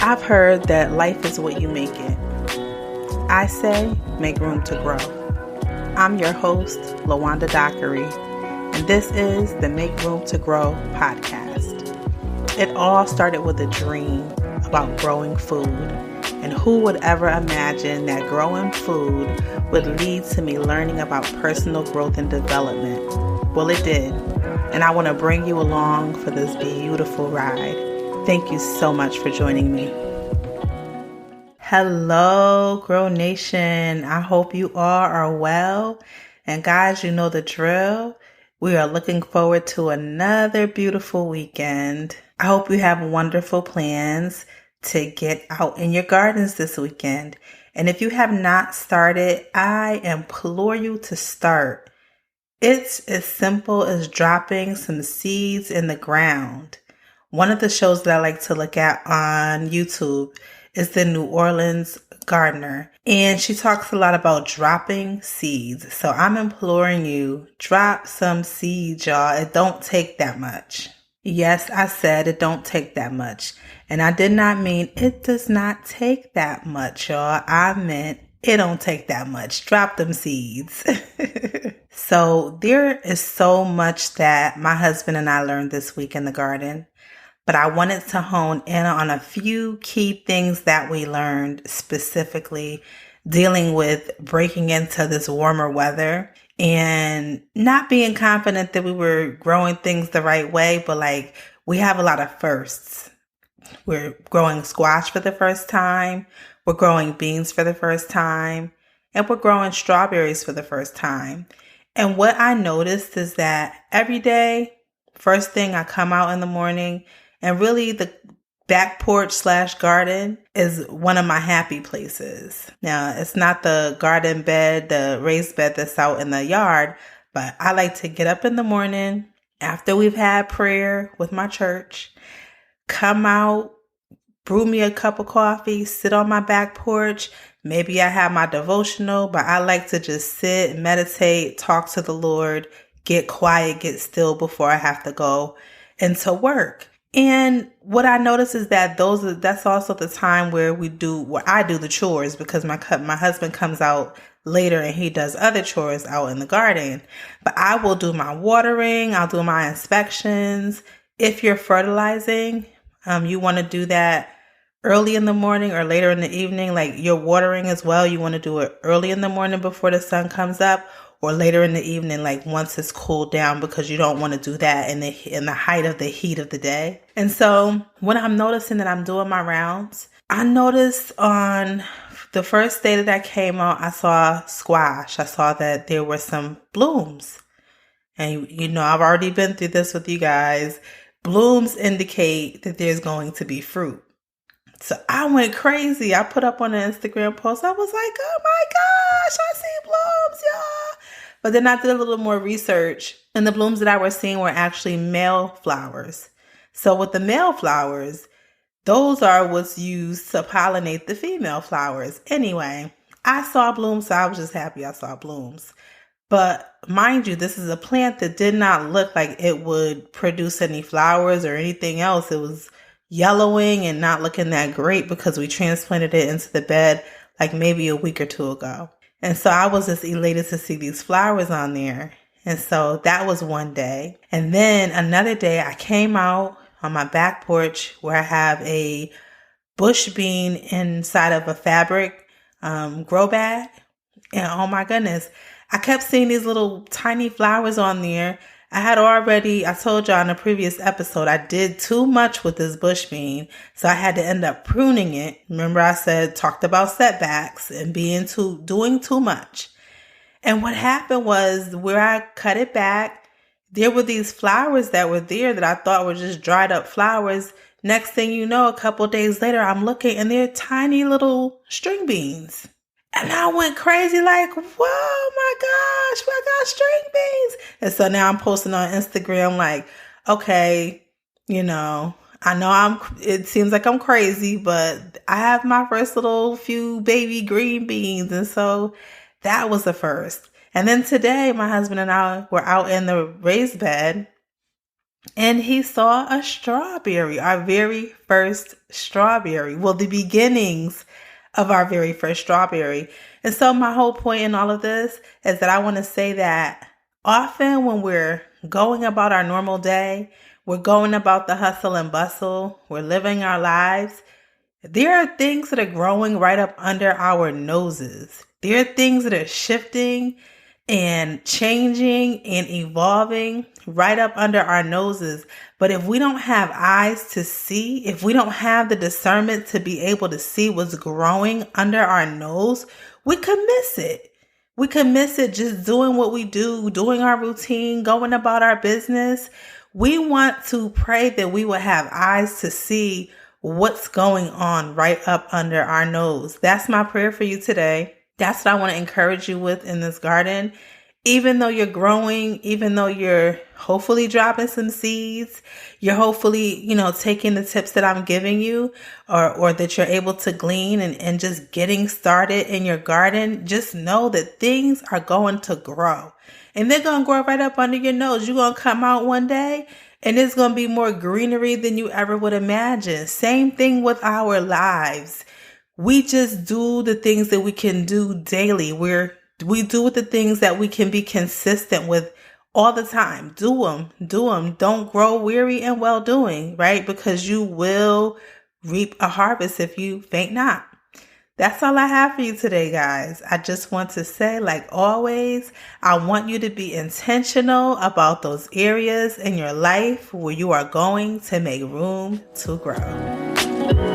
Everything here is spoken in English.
I've heard that life is what you make it. I say make room to grow. I'm your host, LaWanda Dockery, and this is the Make Room to Grow podcast. It all started with a dream about growing food, and who would ever imagine that growing food would lead to me learning about personal growth and development? Well, it did, and I want to bring you along for this beautiful ride. Thank you so much for joining me. Hello, Grow Nation. I hope you all are well. And guys, you know the drill. We are looking forward to another beautiful weekend. I hope you have wonderful plans to get out in your gardens this weekend. And if you have not started, I implore you to start. It's as simple as dropping some seeds in the ground. One of the shows that I like to look at on YouTube is the New Orleans Gardener. And she talks a lot about dropping seeds. So I'm imploring you, drop some seeds, y'all. It don't take that much. Yes, I said it don't take that much. And I did not mean it does not take that much, y'all. I meant it don't take that much. Drop them seeds. So there is so much that my husband and I learned this week in the garden. But I wanted to hone in on a few key things that we learned, specifically dealing with breaking into this warmer weather and not being confident that we were growing things the right way, but we have a lot of firsts. We're growing squash for the first time, we're growing beans for the first time, and we're growing strawberries for the first time. And what I noticed is that every day, first thing I come out in the morning, and really the back porch / garden is one of my happy places. Now, it's not the garden bed, the raised bed that's out in the yard, but I like to get up in the morning after we've had prayer with my church, come out, brew me a cup of coffee, sit on my back porch. Maybe I have my devotional, but I like to just sit, meditate, talk to the Lord, get quiet, get still before I have to go into work. And what I notice is that that's also the time where I do the chores, because my husband comes out later and he does other chores out in the garden. But I will do my watering, I'll do my inspections. If you're fertilizing, you want to do that early in the morning or later in the evening. Like you're watering as well, you want to do it early in the morning before the sun comes up, or later in the evening, like once it's cooled down, because you don't want to do that in the height of the heat of the day. And so when I'm noticing that I'm doing my rounds, I noticed on the first day that I came out, I saw squash. I saw that there were some blooms. And I've already been through this with you guys. Blooms indicate that there's going to be fruit. So I went crazy. I put up on an Instagram post. I was like, oh my gosh, I see blooms, y'all. But then I did a little more research, and the blooms that I was seeing were actually male flowers. So with the male flowers, those are what's used to pollinate the female flowers. Anyway, I saw blooms, so I was just happy I saw blooms. But mind you, this is a plant that did not look like it would produce any flowers or anything else. It was yellowing and not looking that great because we transplanted it into the bed like maybe a week or two ago. And so I was just elated to see these flowers on there. And so that was one day. And then another day I came out on my back porch where I have a bush bean inside of a fabric grow bag. And oh my goodness, I kept seeing these little tiny flowers on there. I told y'all in a previous episode, I did too much with this bush bean. So I had to end up pruning it. Remember talked about setbacks and doing too much. And what happened was where I cut it back, there were these flowers that were there that I thought were just dried up flowers. Next thing you know, a couple days later, I'm looking and they're tiny little string beans. And I went crazy like, whoa, my gosh, I got string beans. And so now I'm posting on Instagram like, okay, I know it seems like I'm crazy, but I have my first little few baby green beans. And so that was the first. And then today, my husband and I were out in the raised bed and he saw a strawberry, our very first strawberry. Well, the beginnings of our very first strawberry. And so my whole point in all of this is that I want to say that often when we're going about our normal day, we're going about the hustle and bustle, we're living our lives, there are things that are growing right up under our noses. There are things that are shifting and changing and evolving right up under our noses. But if we don't have eyes to see, if we don't have the discernment to be able to see what's growing under our nose, we could miss it. We could miss it just doing what we do, doing our routine, going about our business. We want to pray that we will have eyes to see what's going on right up under our nose. That's my prayer for you today. That's what I want to encourage you with in this garden. Even though you're growing, even though you're hopefully dropping some seeds, you're hopefully, taking the tips that I'm giving you or that you're able to glean and just getting started in your garden, just know that things are going to grow. And they're going to grow right up under your nose. You're going to come out one day and it's going to be more greenery than you ever would imagine. Same thing with our lives. We just do the things that we can do daily. We do the things that we can be consistent with all the time. Do them. Don't grow weary in well doing, right? Because you will reap a harvest if you faint not. That's all I have for you today, guys. I just want to say, like always, I want you to be intentional about those areas in your life where you are going to make room to grow.